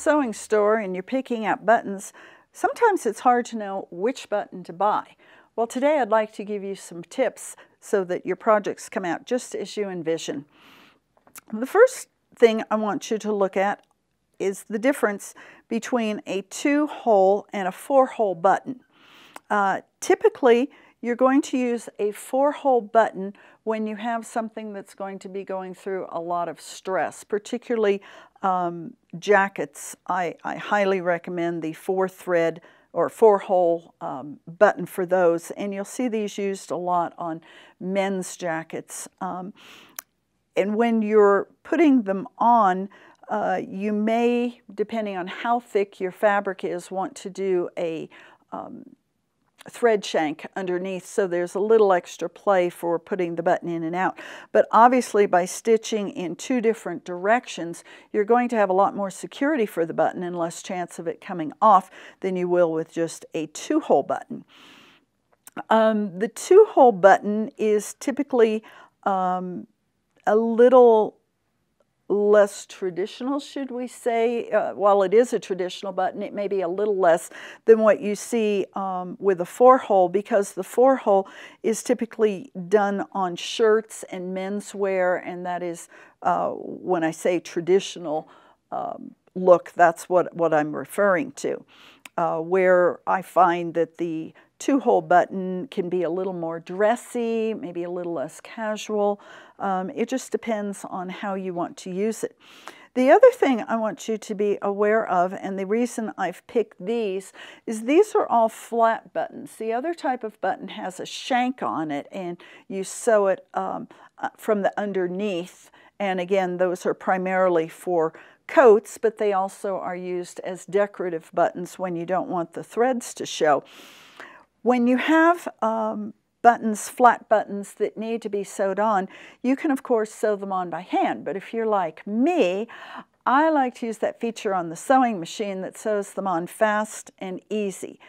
sewing store and you're picking out buttons, sometimes it's hard to know which button to buy. Well, today I'd like to give you some tips so that your projects come out just as you envision. The first thing I want you to look at is the difference between a 2-hole and a 4-hole button. Typically, you're going to use a 4-hole button when you have something that's going to be going through a lot of stress, particularly jackets. I highly recommend the 4-thread or 4-hole button for those, and you'll see these used a lot on men's jackets. And when you're putting them on, you may, depending on how thick your fabric is, want to do a thread shank underneath, so there's a little extra play for putting the button in and out. But obviously by stitching in 2 different directions, you're going to have a lot more security for the button and less chance of it coming off than you will with just a 2-hole button. The 2-hole button is typically a little less traditional, should we say. While it is a traditional button, it may be a little less than what you see with a 4-hole, because the 4-hole is typically done on shirts and menswear, and that is, when I say traditional look, that's what I'm referring to. Where I find that the 2-hole button can be a little more dressy, maybe a little less casual. It just depends on how you want to use it. The other thing I want you to be aware of, and the reason I've picked these, is these are all flat buttons. The other type of button has a shank on it, and you sew it from the underneath. And again, those are primarily for coats, but they also are used as decorative buttons when you don't want the threads to show. When you have buttons, flat buttons that need to be sewed on, you can of course sew them on by hand. But if you're like me, I like to use that feature on the sewing machine that sews them on fast and easy.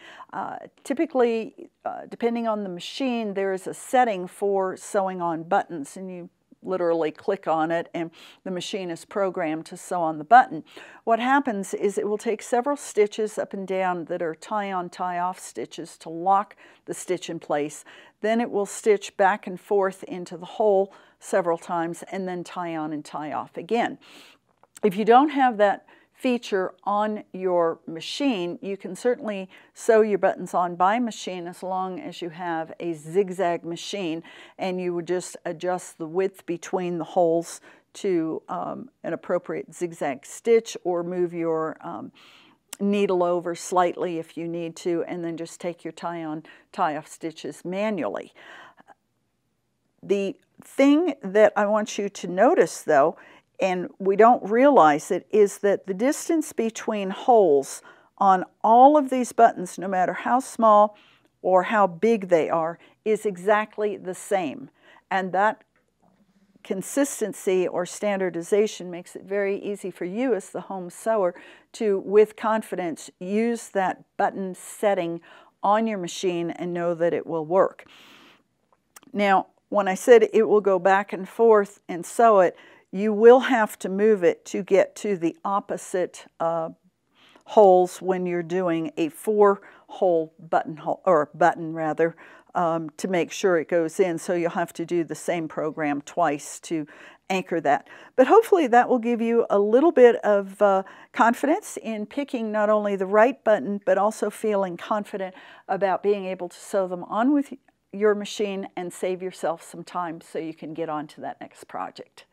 Typically, depending on the machine, there is a setting for sewing on buttons, and you literally click on it and the machine is programmed to sew on the button. What happens is it will take several stitches up and down that are tie-on, tie-off stitches to lock the stitch in place. Then it will stitch back and forth into the hole several times and then tie on and tie off again. If you don't have that feature on your machine, you can certainly sew your buttons on by machine as long as you have a zigzag machine, and you would just adjust the width between the holes to an appropriate zigzag stitch, or move your needle over slightly if you need to, and then just take your tie-on, tie-off stitches manually. The thing that I want you to notice, though, and we don't realize it, is that the distance between holes on all of these buttons, no matter how small or how big they are, is exactly the same. And that consistency or standardization makes it very easy for you as the home sewer to, with confidence, use that button setting on your machine and know that it will work. Now, when I said it will go back and forth and sew it, you will have to move it to get to the opposite holes when you're doing a 4-hole buttonhole, or button rather, to make sure it goes in. So you'll have to do the same program twice to anchor that. But hopefully that will give you a little bit of confidence in picking not only the right button, but also feeling confident about being able to sew them on with your machine and save yourself some time so you can get on to that next project.